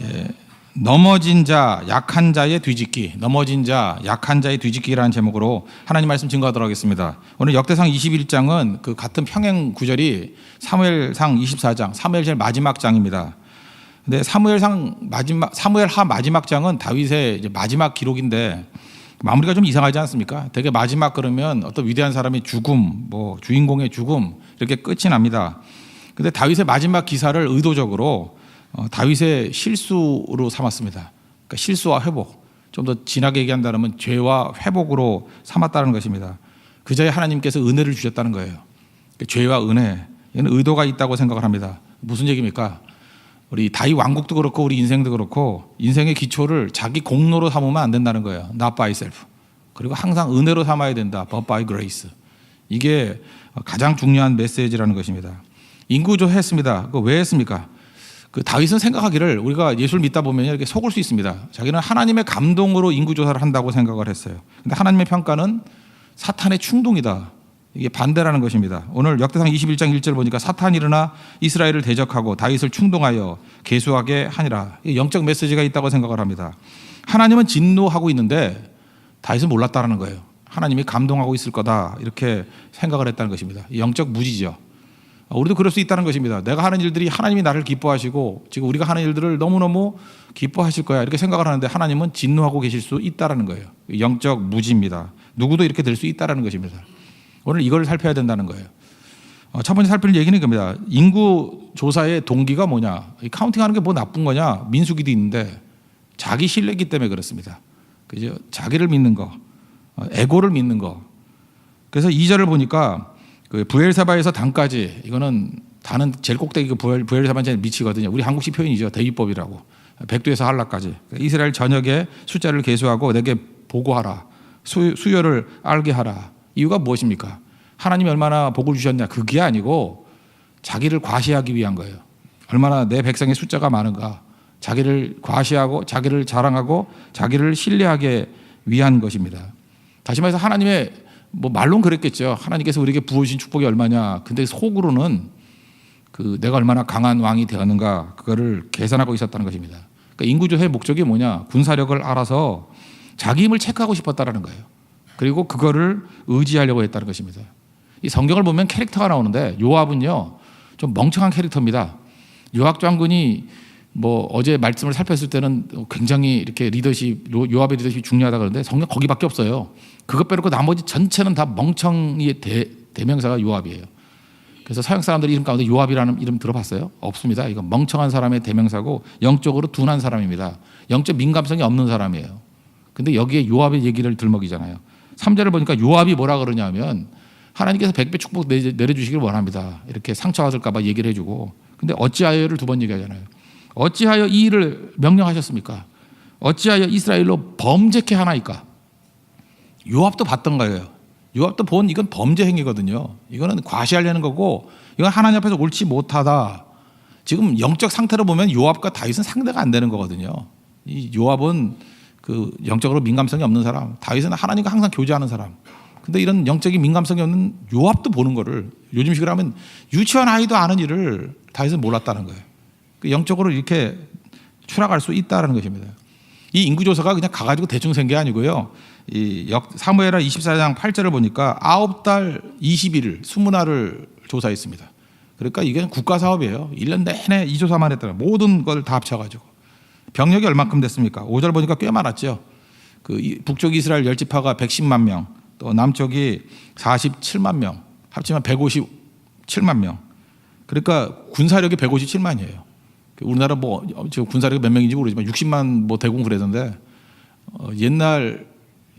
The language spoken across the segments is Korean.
예, 넘어진 자, 약한 자의 뒤집기, 넘어진 자, 약한 자의 뒤집기라는 제목으로 하나님 말씀 증거하도록 하겠습니다. 오늘 역대상 21장은 그 같은 평행 구절이 사무엘상 24장, 사무엘 제일 마지막 장입니다. 근데 사무엘하 마지막 장은 다윗의 이제 마지막 기록인데 마무리가 좀 이상하지 않습니까? 되게 마지막 그러면 어떤 위대한 사람의 죽음, 뭐 주인공의 죽음 이렇게 끝이 납니다. 근데 다윗의 마지막 기사를 의도적으로 다윗의 실수로 삼았습니다. 그러니까 실수와 회복, 좀 더 진하게 얘기한다면 죄와 회복으로 삼았다는 것입니다. 그자에 하나님께서 은혜를 주셨다는 거예요. 그러니까 죄와 은혜, 이는 의도가 있다고 생각을 합니다. 무슨 얘기입니까? 우리 다윗 왕국도 그렇고 우리 인생도 그렇고 인생의 기초를 자기 공로로 삼으면 안 된다는 거예요. Not by self. 그리고 항상 은혜로 삼아야 된다. But by grace. 이게 가장 중요한 메시지라는 것입니다. 인구조사 했습니다. 그거 왜 했습니까? 그 다윗은 생각하기를 우리가 예수를 믿다 보면 이렇게 속을 수 있습니다. 자기는 하나님의 감동으로 인구조사를 한다고 생각을 했어요. 근데 하나님의 평가는 사탄의 충동이다. 이게 반대라는 것입니다. 오늘 역대상 21장 1절 보니까 사탄이 일어나 이스라엘을 대적하고 다윗을 충동하여 계수하게 하니라. 영적 메시지가 있다고 생각을 합니다. 하나님은 진노하고 있는데 다윗은 몰랐다는 거예요. 하나님이 감동하고 있을 거다 이렇게 생각을 했다는 것입니다. 영적 무지죠. 우리도 그럴 수 있다는 것입니다. 내가 하는 일들이 하나님이 나를 기뻐하시고 지금 우리가 하는 일들을 너무너무 기뻐하실 거야 이렇게 생각을 하는데 하나님은 진노하고 계실 수 있다는 거예요. 영적 무지입니다. 누구도 이렇게 될 수 있다는 것입니다. 오늘 이걸 살펴야 된다는 거예요. 첫 번째 살필 얘기는 이겁니다. 인구 조사의 동기가 뭐냐? 카운팅하는 게 뭐 나쁜 거냐? 민수기도 있는데 자기 신뢰기 때문에 그렇습니다. 그죠? 자기를 믿는 거, 에고를 믿는 거. 그래서 2절을 보니까 그 부엘사바에서 단까지 이거는 단은 제일 꼭대기가 부엘사바에 미치거든요. 우리 한국식 표현이죠. 대위법이라고. 백두에서 한라까지. 이스라엘 전역의 숫자를 계수하고 내게 보고하라. 수요를 알게 하라. 이유가 무엇입니까? 하나님이 얼마나 복을 주셨냐 그게 아니고 자기를 과시하기 위한 거예요. 얼마나 내 백성의 숫자가 많은가 자기를 과시하고 자기를 자랑하고 자기를 신뢰하게 위한 것입니다. 다시 말해서 하나님의 뭐 말로는 그랬겠죠. 하나님께서 우리에게 부어주신 축복이 얼마냐. 근데 속으로는 그 내가 얼마나 강한 왕이 되었는가 그거를 계산하고 있었다는 것입니다. 그러니까 인구조사의 목적이 뭐냐? 군사력을 알아서 자기 힘을 체크하고 싶었다라는 거예요. 그리고 그거를 의지하려고 했다는 것입니다. 이 성경을 보면 캐릭터가 나오는데 요압은요 좀 멍청한 캐릭터입니다. 요압 장군이 뭐 어제 말씀을 살폈을 때는 굉장히 이렇게 요압의 리더십이 중요하다 그러는데 성경 거기밖에 없어요. 그것 빼놓고 나머지 전체는 다 멍청이의 대명사가 요압이에요. 그래서 서양 사람들 이름 가운데 요압이라는 이름 들어봤어요? 없습니다. 이건 멍청한 사람의 대명사고 영적으로 둔한 사람입니다. 영적 민감성이 없는 사람이에요. 근데 여기에 요압의 얘기를 들먹이잖아요. 3절을 보니까 요압이 뭐라 그러냐면 하나님께서 100배 축복 내려주시길 원합니다. 이렇게 상처받을까 봐 얘기를 해주고 근데 어찌하여를 두 번 얘기하잖아요. 어찌하여 이 일을 명령하셨습니까? 어찌하여 이스라엘로 범죄케 하나이까? 요압도 봤던 거예요. 요압도 본 이건 범죄 행위거든요. 이거는 과시하려는 거고 이건 하나님 앞에서 옳지 못하다. 지금 영적 상태로 보면 요압과 다윗은 상대가 안 되는 거거든요. 이 요압은 그 영적으로 민감성이 없는 사람, 다윗은 하나님과 항상 교제하는 사람. 근데 이런 영적인 민감성이 없는 요압도 보는 거를 요즘식으로 하면 유치원 아이도 아는 일을 다윗은 몰랐다는 거예요. 영적으로 이렇게 추락할 수 있다는 것입니다. 이 인구조사가 그냥 가가지고 대충 센 게 아니고요. 이 사무엘하 24장 8절을 보니까 9달 20일 20날을 조사했습니다. 그러니까 이게 국가사업이에요. 1년 내내 이 조사만 했다는 모든 걸 다 합쳐가지고. 병력이 얼마큼 됐습니까? 5절 보니까 꽤 많았죠. 그 북쪽 이스라엘 10지파가 110만 명, 또 남쪽이 47만 명, 합치면 157만 명. 그러니까 군사력이 157만이에요. 우리나라 뭐 지금 군사력이 몇 명인지 모르지만 60만 뭐 대공 그러던데 옛날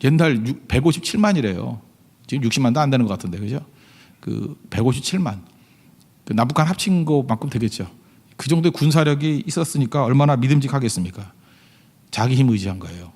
157만이래요. 지금 60만도 안 되는 것 같은데 그죠? 그 157만. 그 남북한 합친 것만큼 되겠죠. 그 정도의 군사력이 있었으니까 얼마나 믿음직하겠습니까? 자기 힘 의지한 거예요.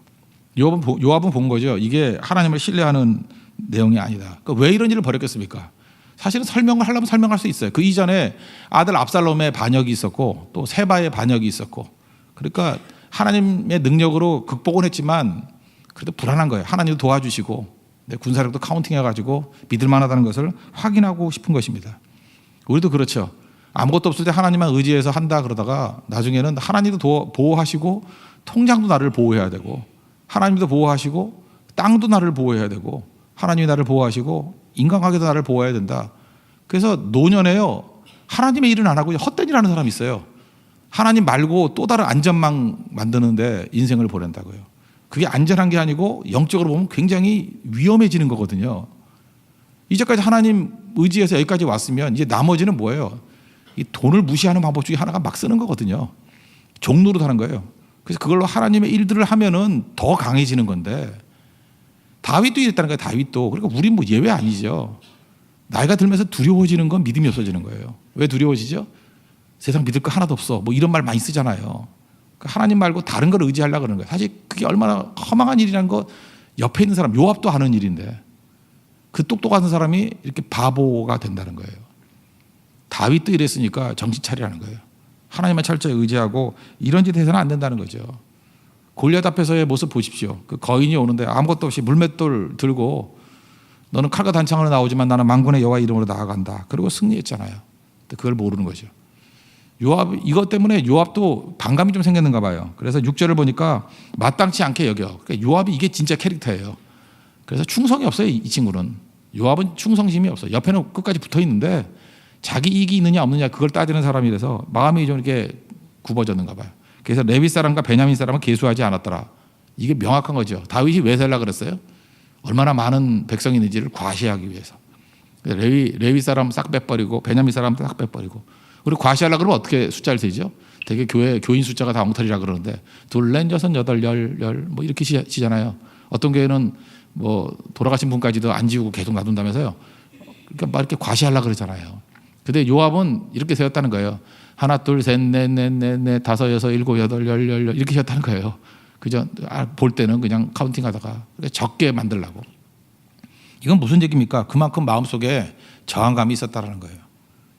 요압은 본 거죠. 이게 하나님을 신뢰하는 내용이 아니다. 그러니까 왜 이런 일을 벌였겠습니까? 사실은 설명을 하려면 설명할 수 있어요. 그 이전에 아들 압살롬의 반역이 있었고 또 세바의 반역이 있었고 그러니까 하나님의 능력으로 극복은 했지만 그래도 불안한 거예요. 하나님도 도와주시고 내 군사력도 카운팅해가지고 믿을 만하다는 것을 확인하고 싶은 것입니다. 우리도 그렇죠. 아무것도 없을 때 하나님만 의지해서 한다 그러다가 나중에는 하나님도 보호하시고 통장도 나를 보호해야 되고 하나님도 보호하시고 땅도 나를 보호해야 되고 하나님이 나를 보호하시고 인간관계도 나를 보호해야 된다. 그래서 노년에요 하나님의 일은 안 하고 헛된 일 하는 사람이 있어요. 하나님 말고 또 다른 안전망 만드는데 인생을 보낸다고요. 그게 안전한 게 아니고 영적으로 보면 굉장히 위험해지는 거거든요. 이제까지 하나님 의지해서 여기까지 왔으면 이제 나머지는 뭐예요? 이 돈을 무시하는 방법 중에 하나가 막 쓰는 거거든요. 종로로 하는 거예요. 그래서 그걸로 하나님의 일들을 하면은 더 강해지는 건데 다윗도 이랬다는 거예요. 다윗도. 그러니까 우린 뭐 예외 아니죠. 나이가 들면서 두려워지는 건 믿음이 없어지는 거예요. 왜 두려워지죠? 세상 믿을 거 하나도 없어. 뭐 이런 말 많이 쓰잖아요. 그러니까 하나님 말고 다른 걸 의지하려고 그러는 거예요. 사실 그게 얼마나 허망한 일이라는 거 옆에 있는 사람 요압도 하는 일인데 그 똑똑한 사람이 이렇게 바보가 된다는 거예요. 다윗도 이랬으니까 정신 차리라는 거예요. 하나님만 철저히 의지하고 이런 짓 해서는 안 된다는 거죠. 골리앗 앞에서의 모습 보십시오. 그 거인이 오는데 아무것도 없이 물맷돌 들고 너는 칼과 단창으로 나오지만 나는 만군의 여호와 이름으로 나아간다. 그리고 승리했잖아요. 근데 그걸 모르는 거죠. 요압 이것 때문에 요압도 반감이 좀 생겼는가 봐요. 그래서 6절을 보니까 마땅치 않게 여겨. 그러니까 요압이 이게 진짜 캐릭터예요. 그래서 충성이 없어요. 이 친구는. 요압은 충성심이 없어요. 옆에는 끝까지 붙어 있는데 자기 이익이 있느냐 없느냐 그걸 따지는 사람이라서 마음이 좀 이렇게 굽어졌는가 봐요. 그래서 레위 사람과 베냐민 사람은 계수하지 않았더라. 이게 명확한 거죠. 다윗이 왜 살라 그랬어요? 얼마나 많은 백성이 있는지를 과시하기 위해서. 레위 사람 싹 빼버리고 베냐민 사람 싹 빼버리고. 그리고 과시하려고 그러면 어떻게 숫자를 세죠? 되게 교인 숫자가 다 엉터리라 그러는데 둘, 넷, 여섯, 여덟, 열 뭐 이렇게 시잖아요. 어떤 교회는 뭐 돌아가신 분까지도 안 지우고 계속 놔둔다면서요. 그러니까 막 이렇게 과시하려고 그러잖아요. 근데 요압은 이렇게 세웠다는 거예요. 하나, 둘, 셋, 넷, 넷, 넷, 넷, 다섯, 여섯, 일곱, 여덟, 열 이렇게 세웠다는 거예요. 그죠? 볼 때는 그냥 카운팅하다가 적게 만들라고. 이건 무슨 얘기입니까? 그만큼 마음속에 저항감이 있었다라는 거예요.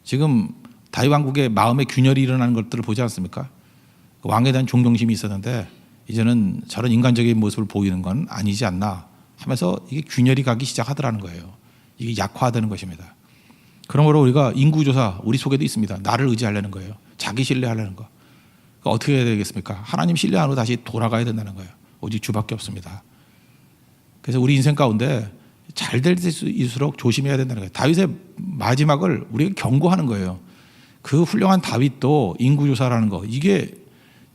지금 다윗 왕국의 마음의 균열이 일어나는 것들을 보지 않습니까? 왕에 대한 존경심이 있었는데 이제는 저런 인간적인 모습을 보이는 건 아니지 않나 하면서 이게 균열이 가기 시작하더라는 거예요. 이게 약화되는 것입니다. 그러므로 우리가 인구조사 우리 속에도 있습니다. 나를 의지하려는 거예요. 자기 신뢰하려는 거. 그러니까 어떻게 해야 되겠습니까? 하나님 신뢰 안으로 다시 돌아가야 된다는 거예요. 오직 주밖에 없습니다. 그래서 우리 인생 가운데 잘 될수록 조심해야 된다는 거예요. 다윗의 마지막을 우리가 경고하는 거예요. 그 훌륭한 다윗도 인구조사라는 거 이게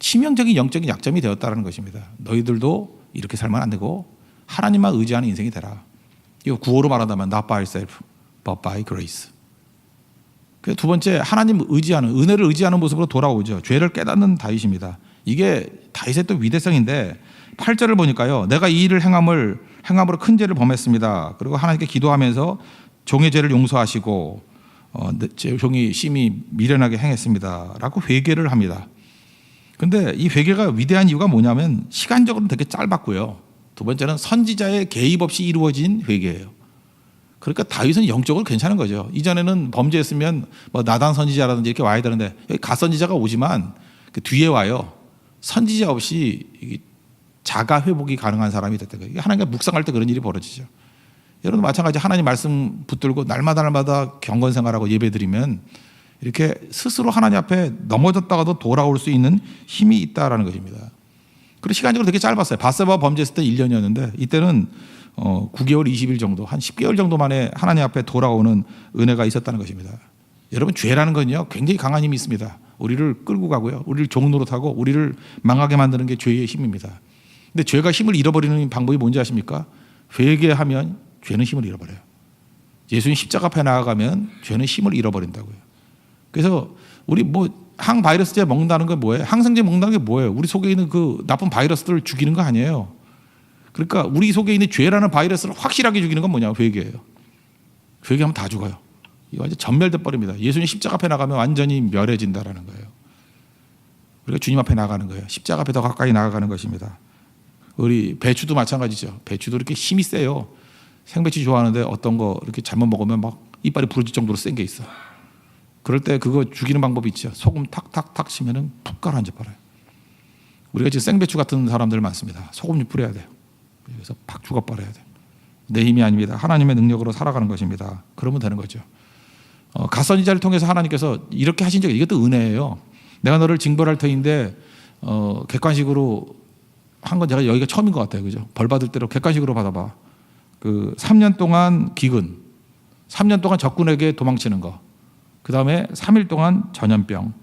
치명적인 영적인 약점이 되었다는 것입니다. 너희들도 이렇게 살면 안 되고 하나님만 의지하는 인생이 되라. 이거 구호로 말한다면 not by self but by grace. 두 번째 하나님 의지하는 은혜를 의지하는 모습으로 돌아오죠. 죄를 깨닫는 다윗입니다. 이게 다윗의 또 위대성인데 8절을 보니까요. 내가 이 일을 행함으로 큰 죄를 범했습니다. 그리고 하나님께 기도하면서 종의 죄를 용서하시고 제 종이 심히 미련하게 행했습니다. 라고 회개를 합니다. 근데 이 회개가 위대한 이유가 뭐냐면 시간적으로는 되게 짧았고요. 두 번째는 선지자의 개입 없이 이루어진 회개예요. 그러니까 다윗은 영적으로 괜찮은 거죠. 이전에는 범죄했으면 뭐 나단 선지자라든지 이렇게 와야 되는데 여기 가 선지자가 오지만 그 뒤에 와요. 선지자 없이 자가 회복이 가능한 사람이 됐던 거예요. 하나님과 묵상할 때 그런 일이 벌어지죠. 여러분 마찬가지 하나님 말씀 붙들고 날마다 경건 생활하고 예배드리면 이렇게 스스로 하나님 앞에 넘어졌다가도 돌아올 수 있는 힘이 있다라는 것입니다. 그리고 시간적으로 되게 짧았어요. 바세바가 범죄했을 때 1년이었는데 이때는 9개월 20일 정도 한 10개월 정도 만에 하나님 앞에 돌아오는 은혜가 있었다는 것입니다. 여러분 죄라는 건요 굉장히 강한 힘이 있습니다. 우리를 끌고 가고요. 우리를 종노릇하고 우리를 망하게 만드는 게 죄의 힘입니다. 근데 죄가 힘을 잃어버리는 방법이 뭔지 아십니까? 회개하면 죄는 힘을 잃어버려요. 예수님 십자가 앞에 나아가면 죄는 힘을 잃어버린다고요. 그래서 우리 뭐 항바이러스제 먹는다는 게 뭐예요? 항생제 먹는다는 게 뭐예요? 우리 속에 있는 그 나쁜 바이러스들을 죽이는 거 아니에요. 그러니까 우리 속에 있는 죄라는 바이러스를 확실하게 죽이는 건 뭐냐? 회개예요. 회개하면 다 죽어요. 이거 완전 전멸돼 버립니다. 예수님 십자가 앞에 나가면 완전히 멸해진다라는 거예요. 우리가 주님 앞에 나가는 거예요. 십자가 앞에 더 가까이 나아가는 것입니다. 우리 배추도 마찬가지죠. 배추도 이렇게 힘이 세요. 생배추 좋아하는데 어떤 거 이렇게 잘못 먹으면 막 이빨이 부러질 정도로 센 게 있어. 그럴 때 그거 죽이는 방법이 있죠. 소금 탁탁탁 치면은 푹 가라앉아 버려요. 우리가 지금 생배추 같은 사람들 많습니다. 소금 좀 뿌려야 돼요. 그래서 팍 죽어버려야 돼요. 내 힘이 아닙니다. 하나님의 능력으로 살아가는 것입니다. 그러면 되는 거죠. 갓선지자를 통해서 하나님께서 이렇게 하신 적이 이것도 은혜예요. 내가 너를 징벌할 터인데 객관식으로 한 건 제가 여기가 처음인 것 같아요. 그죠? 벌 받을 대로 객관식으로 받아봐. 그 3년 동안 기근, 3년 동안 적군에게 도망치는 거, 그 다음에 3일 동안 전염병.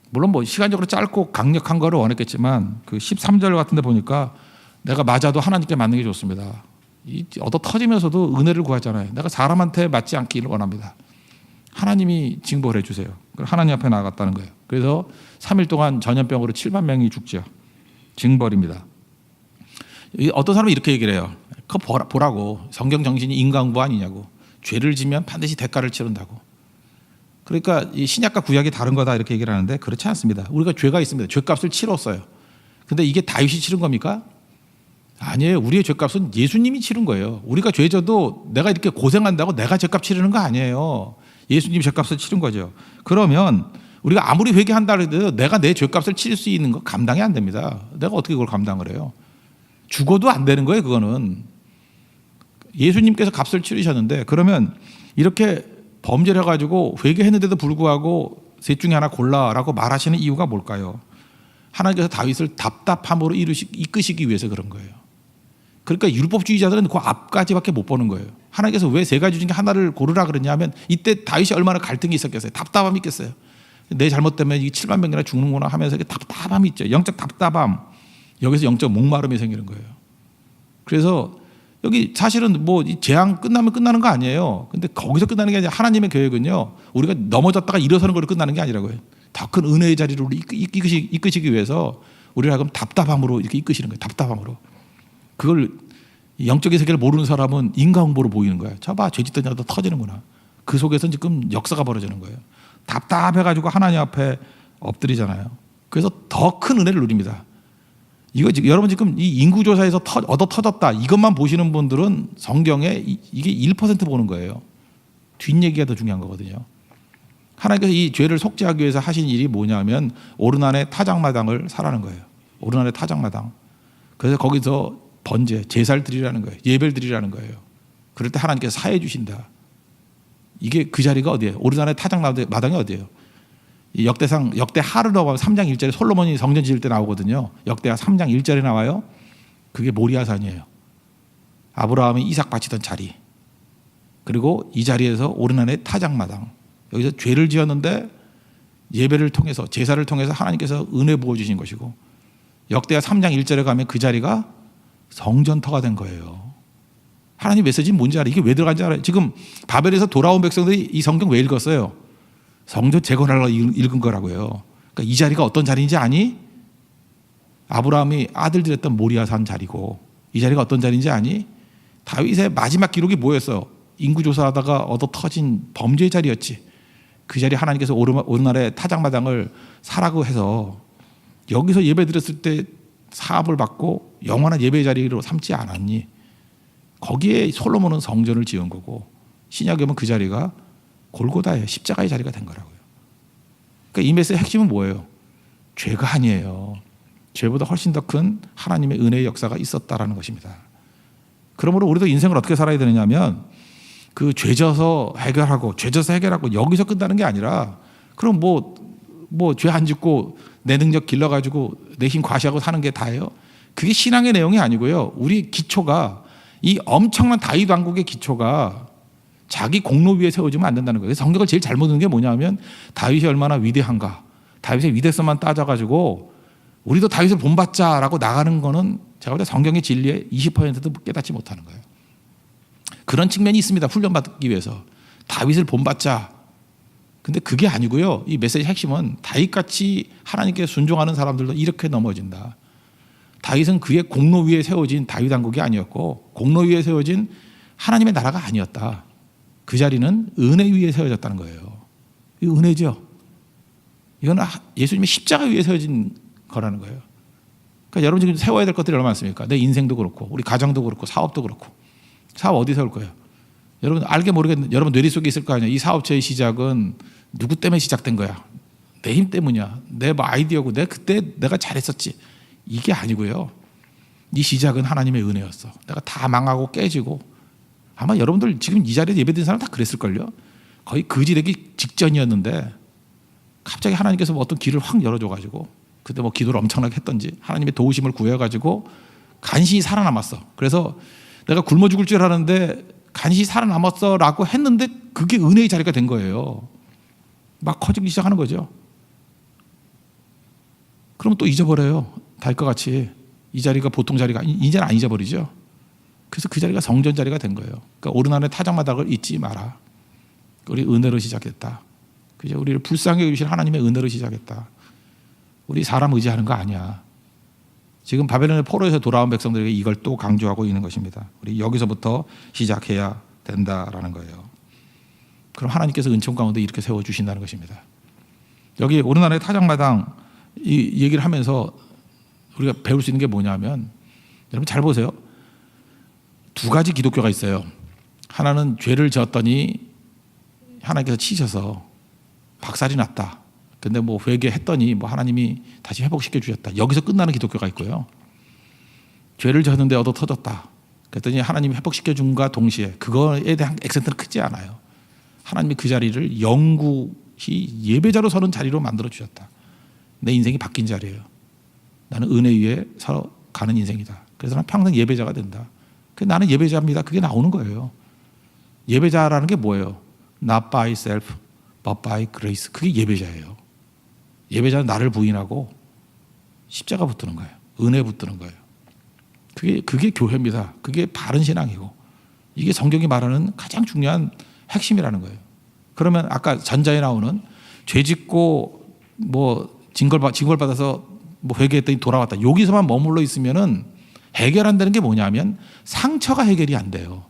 물론 뭐 시간적으로 짧고 강력한 거를 원했겠지만 그 13절 같은 데 보니까 내가 맞아도 하나님께 맞는 게 좋습니다. 얻어 터지면서도 은혜를 구하잖아요. 내가 사람한테 맞지 않기를 원합니다. 하나님이 징벌해 주세요. 하나님 앞에 나아갔다는 거예요. 그래서 3일 동안 전염병으로 7만 명이 죽죠. 징벌입니다. 어떤 사람은 이렇게 얘기를 해요. 그거 보라고. 성경 정신이 인간부 아니냐고. 죄를 지면 반드시 대가를 치른다고. 그러니까 이 신약과 구약이 다른 거다 이렇게 얘기를 하는데 그렇지 않습니다. 우리가 죄가 있습니다. 죄값을 치렀어요. 근데 이게 다윗이 치른 겁니까? 아니에요. 우리의 죄값은 예수님이 치른 거예요. 우리가 죄져도 내가 이렇게 고생한다고 내가 죄값 치르는 거 아니에요. 예수님이 죄값을 치른 거죠. 그러면 우리가 아무리 회개한다 해도 내가 내 죄값을 치를 수 있는 거 감당이 안 됩니다. 내가 어떻게 그걸 감당을 해요? 죽어도 안 되는 거예요. 그거는. 예수님께서 값을 치르셨는데 그러면 이렇게 범죄를 해가지고 회개했는데도 불구하고 셋 중에 하나 골라라고 말하시는 이유가 뭘까요? 하나님께서 다윗을 답답함으로 이끄시기 위해서 그런 거예요. 그러니까 율법주의자들은 그 앞까지밖에 못 보는 거예요. 하나님께서 왜 세 가지 중에 하나를 고르라 그러냐면 이때 다윗이 얼마나 갈등이 있었겠어요. 답답함이 있겠어요. 내 잘못 때문에 이 7만 명이나 죽는구나 하면서 답답함이 있죠. 영적 답답함. 여기서 영적 목마름이 생기는 거예요. 그래서 여기 사실은 뭐 재앙 끝나면 끝나는 거 아니에요. 근데 거기서 끝나는 게 아니라 하나님의 계획은요. 우리가 넘어졌다가 일어서는 걸로 끝나는 게 아니라고요. 더 큰 은혜의 자리를 이끄시기 위해서 우리를 하여금 답답함으로 이렇게 이끄시는 거예요. 답답함으로. 그걸 영적인 세계를 모르는 사람은 인과응보로 보이는 거예요. 저봐 죄 짓던 자도 터지는구나. 그 속에서 지금 역사가 벌어지는 거예요. 답답해가지고 하나님 앞에 엎드리잖아요. 그래서 더 큰 은혜를 누립니다. 이거 지금 여러분 지금 이 인구조사에서 얻어 터졌다 이것만 보시는 분들은 성경에 이게 1% 보는 거예요. 뒷얘기가 더 중요한 거거든요. 하나님께서 이 죄를 속죄하기 위해서 하신 일이 뭐냐면 오르난의 타작마당을 사라는 거예요. 오르난의 타작마당. 그래서 거기서 번제, 제사를 드리라는 거예요. 예배를 드리라는 거예요. 그럴 때 하나님께서 사해 주신다. 이게 그 자리가 어디예요? 오르난의 타작마당이 어디예요? 이 역대 하르라고 3장 1절에 솔로몬이 성전 지을 때 나오거든요. 역대하 3장 1절에 나와요. 그게 모리아산이에요. 아브라함이 이삭 바치던 자리. 그리고 이 자리에서 오르난의 타작마당. 여기서 죄를 지었는데 예배를 통해서 제사를 통해서 하나님께서 은혜 부어주신 것이고 역대하 3장 1절에 가면 그 자리가 성전터가 된 거예요. 하나님 메시지는 뭔지 알아요? 이게 왜 들어간지 알아요? 지금 바벨에서 돌아온 백성들이 이 성경 왜 읽었어요? 성전 재건하려고 읽은 거라고요. 그러니까 이 자리가 어떤 자리인지 아니? 아브라함이 아들들 했던 모리아산 자리고 이 자리가 어떤 자리인지 아니? 다윗의 마지막 기록이 뭐였어요? 인구조사하다가 얻어 터진 범죄의 자리였지. 그 자리 하나님께서 오르날의 타작마당을 사라고 해서 여기서 예배 드렸을 때 사합을 받고 영원한 예배 자리로 삼지 않았니? 거기에 솔로몬은 성전을 지은 거고 신약에 보면 그 자리가 골고다의 십자가의 자리가 된 거라고요. 그러니까 이 메시지의 핵심은 뭐예요? 죄가 아니에요. 죄보다 훨씬 더 큰 하나님의 은혜의 역사가 있었다라는 것입니다. 그러므로 우리도 인생을 어떻게 살아야 되느냐면 그 죄져서 해결하고 죄져서 해결하고 여기서 끝나는 게 아니라 그럼 뭐 죄 안 짓고 내 능력 길러가지고 내 힘 과시하고 사는 게 다예요? 그게 신앙의 내용이 아니고요. 우리 기초가 이 엄청난 다윗 왕국의 기초가 자기 공로 위에 세워지면 안 된다는 거예요. 성경을 제일 잘못 읽는 게 뭐냐면 다윗이 얼마나 위대한가. 다윗의 위대성만 따져가지고 우리도 다윗을 본받자라고 나가는 거는 제가 볼 때 성경의 진리의 20%도 깨닫지 못하는 거예요. 그런 측면이 있습니다. 훈련받기 위해서. 다윗을 본받자. 근데 그게 아니고요. 이 메시지 핵심은 다윗같이 하나님께 순종하는 사람들도 이렇게 넘어진다. 다윗은 그의 공로 위에 세워진 다윗 왕국이 아니었고 공로 위에 세워진 하나님의 나라가 아니었다. 그 자리는 은혜 위에 세워졌다는 거예요. 이 은혜죠. 이건 예수님의 십자가 위에 세워진 거라는 거예요. 그러니까 여러분 지금 세워야 될 것들이 얼마나 많습니까? 내 인생도 그렇고 우리 가정도 그렇고 사업도 그렇고. 사업 어디 세울 거예요? 여러분 알게 모르겠는데 여러분 뇌리 속에 있을 거 아니에요. 이 사업체의 시작은 누구 때문에 시작된 거야? 내 힘 때문이야. 내 아이디어고 그때 내가 잘했었지. 이게 아니고요. 이 시작은 하나님의 은혜였어. 내가 다 망하고 깨지고 아마 여러분들 지금 이 자리에 예배드린 사람 다 그랬을걸요. 거의 거지되기 직전이었는데 갑자기 하나님께서 뭐 어떤 길을 확 열어줘가지고 그때 뭐 기도를 엄청나게 했던지 하나님의 도우심을 구해가지고 간신히 살아남았어. 그래서 내가 굶어 죽을 줄 알았는데 간신히 살아남았어라고 했는데 그게 은혜의 자리가 된 거예요. 막 커지기 시작하는 거죠. 그러면 또 잊어버려요. 달것 같이. 이 자리가 보통 자리가 이제는 안 잊어버리죠. 그래서 그 자리가 성전 자리가 된 거예요. 그러니까 오르난의 타작마당을 잊지 마라. 우리 은혜로 시작했다. 그죠? 우리를 불쌍히 여기신 하나님의 은혜로 시작했다. 우리 사람 의지하는 거 아니야. 지금 바벨론의 포로에서 돌아온 백성들에게 이걸 또 강조하고 있는 것입니다. 우리 여기서부터 시작해야 된다라는 거예요. 그럼 하나님께서 은총 가운데 이렇게 세워주신다는 것입니다. 여기 오르난의 타작마당 이 얘기를 하면서 우리가 배울 수 있는 게 뭐냐면 여러분 잘 보세요. 두 가지 기독교가 있어요. 하나는 죄를 지었더니 하나님께서 치셔서 박살이 났다. 근데 뭐 회개했더니 뭐 하나님이 다시 회복시켜 주셨다. 여기서 끝나는 기독교가 있고요. 죄를 지었는데 얻어 터졌다. 그랬더니 하나님이 회복시켜 준과 동시에 그거에 대한 액센트는 크지 않아요. 하나님이 그 자리를 영구히 예배자로 서는 자리로 만들어 주셨다. 내 인생이 바뀐 자리예요. 나는 은혜 위에 서 가는 인생이다. 그래서 나는 평생 예배자가 된다. 나는 예배자입니다. 그게 나오는 거예요. 예배자라는 게 뭐예요? Not by self, but by grace. 그게 예배자예요. 예배자는 나를 부인하고 십자가 붙드는 거예요. 은혜 붙드는 거예요. 그게 교회입니다. 그게 바른 신앙이고 이게 성경이 말하는 가장 중요한 핵심이라는 거예요. 그러면 아까 전자에 나오는 죄 짓고 뭐 징벌받아서 뭐 회개했더니 돌아왔다. 여기서만 머물러 있으면은 해결 안 되는 게 뭐냐면 상처가 해결이 안 돼요.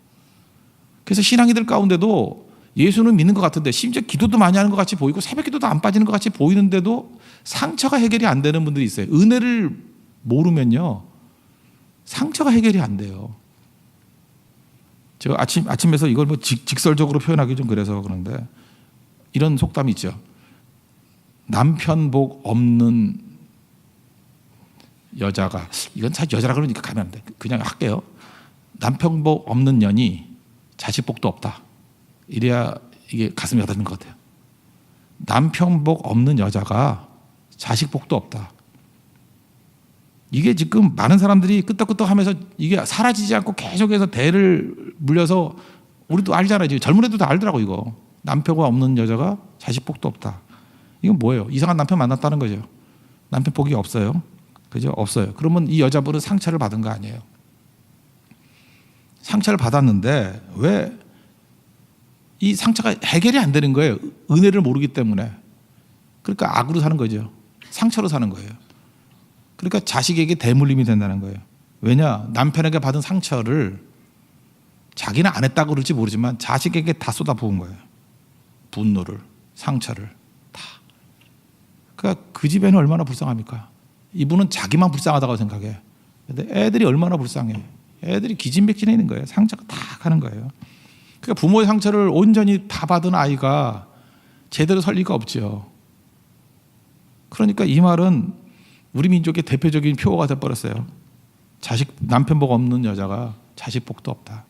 그래서 신앙이들 가운데도 예수는 믿는 것 같은데 심지어 기도도 많이 하는 것 같이 보이고 새벽 기도도 안 빠지는 것 같이 보이는데도 상처가 해결이 안 되는 분들이 있어요. 은혜를 모르면요 상처가 해결이 안 돼요. 제가 아침에서 이걸 뭐 직설적으로 표현하기 좀 그래서 그런데 이런 속담이 있죠. 남편 복 없는 여자가, 이건 사실 여자라 그러니까 가면 안 돼. 그냥 할게요. 남편 복 없는 년이 자식 복도 없다. 이래야 이게 가슴이 와닿는 것 같아요. 남편 복 없는 여자가 자식 복도 없다. 이게 지금 많은 사람들이 끄떡끄떡 하면서 이게 사라지지 않고 계속해서 대를 물려서 우리도 알잖아요. 지금 젊은 애들도 알더라고 이거. 남편 복 없는 여자가 자식 복도 없다. 이건 뭐예요? 이상한 남편 만났다는 거죠. 남편 복이 없어요. 그죠? 없어요. 그러면 이 여자분은 상처를 받은 거 아니에요. 상처를 받았는데 왜 이 상처가 해결이 안 되는 거예요? 은혜를 모르기 때문에. 그러니까 악으로 사는 거죠. 상처로 사는 거예요. 그러니까 자식에게 대물림이 된다는 거예요. 왜냐? 남편에게 받은 상처를 자기는 안 했다고 그럴지 모르지만 자식에게 다 쏟아부은 거예요. 분노를, 상처를 다. 그러니까 그 집에는 얼마나 불쌍합니까? 이분은 자기만 불쌍하다고 생각해. 근데 애들이 얼마나 불쌍해. 애들이 기진맥진해 있는 거예요. 상처가 다 가는 거예요. 그러니까 부모의 상처를 온전히 다 받은 아이가 제대로 설 리가 없죠. 그러니까 이 말은 우리 민족의 대표적인 표어가 돼버렸어요. 남편 복 없는 여자가 자식 복도 없다.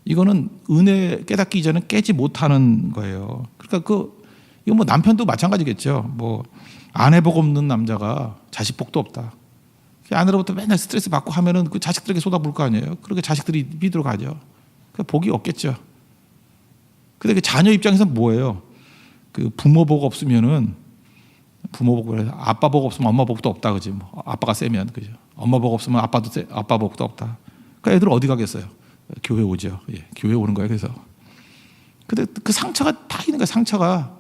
이거는 은혜 깨닫기 이전에 깨지 못하는 거예요. 그러니까 이거 뭐 남편도 마찬가지겠죠. 뭐 아내 복 없는 남자가 자식 복도 없다. 아내로부터 맨날 스트레스 받고 하면은 그 자식들에게 쏟아부을 거 아니에요. 그러니까 자식들이 삐들어 가죠. 그 복이 없겠죠. 근데 그 자녀 입장에서는 뭐예요? 그 부모 복 없으면은 부모 복, 아빠 복 없으면 엄마 복도 없다, 그지? 뭐 아빠가 세면, 그죠? 엄마 복 없으면 아빠 복도 없다. 그러니까 애들 어디 가겠어요? 교회 오죠. 예, 교회 오는 거예요. 그래서. 근데 그 상처가 다 있는 거예요. 상처가.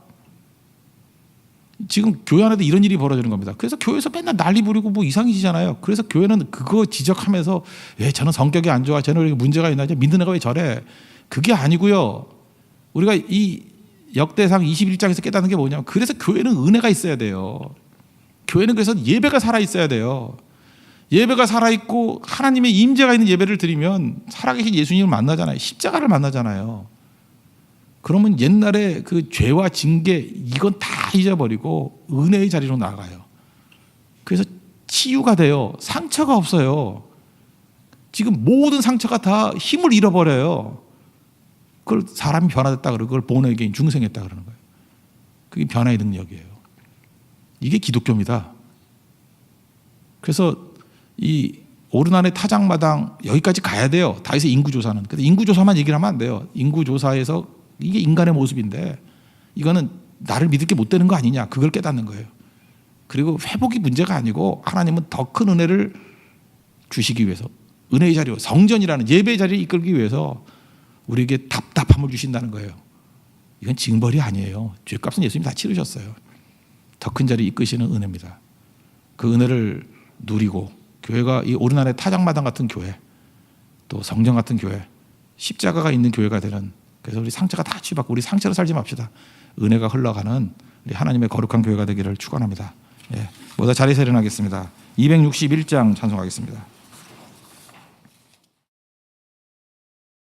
지금 교회 안에도 이런 일이 벌어지는 겁니다. 그래서 교회에서 맨날 난리 부리고 뭐 이상해지잖아요. 그래서 교회는 그거 지적하면서 왜 저는 성격이 안 좋아, 저는 왜 문제가 있나, 믿는 애가 왜 저래. 그게 아니고요. 우리가 이 역대상 21장에서 깨닫는 게 뭐냐면 그래서 교회는 은혜가 있어야 돼요. 교회는 그래서 예배가 살아있어야 돼요. 예배가 살아있고 하나님의 임재가 있는 예배를 드리면 살아계신 예수님을 만나잖아요. 십자가를 만나잖아요. 그러면 옛날에 그 죄와 징계 이건 다 잊어버리고 은혜의 자리로 나가요. 그래서 치유가 돼요. 상처가 없어요. 지금 모든 상처가 다 힘을 잃어버려요. 그걸 사람이 변화됐다 그러고 그걸 born again 중생했다 그러는 거예요. 그게 변화의 능력이에요. 이게 기독교입니다. 그래서 이 오르난의 타작마당 여기까지 가야 돼요. 다 해서 인구조사는. 근데 인구조사만 얘기를 하면 안 돼요. 인구조사에서 이게 인간의 모습인데 이거는 나를 믿을 게 못 되는 거 아니냐. 그걸 깨닫는 거예요. 그리고 회복이 문제가 아니고 하나님은 더 큰 은혜를 주시기 위해서 은혜의 자리로 성전이라는 예배의 자리를 이끌기 위해서 우리에게 답답함을 주신다는 거예요. 이건 징벌이 아니에요. 죄값은 예수님이 다 치르셨어요. 더 큰 자리 이끄시는 은혜입니다. 그 은혜를 누리고 교회가 이 오르난의 타작마당 같은 교회 또 성전 같은 교회 십자가가 있는 교회가 되는 그래서 우리 상처가 다 치유받고 우리 상처로 살지 맙시다. 은혜가 흘러가는 우리 하나님의 거룩한 교회가 되기를 축원합니다. 예, 모두 자리에서 일어나겠습니다. 261장 찬송하겠습니다.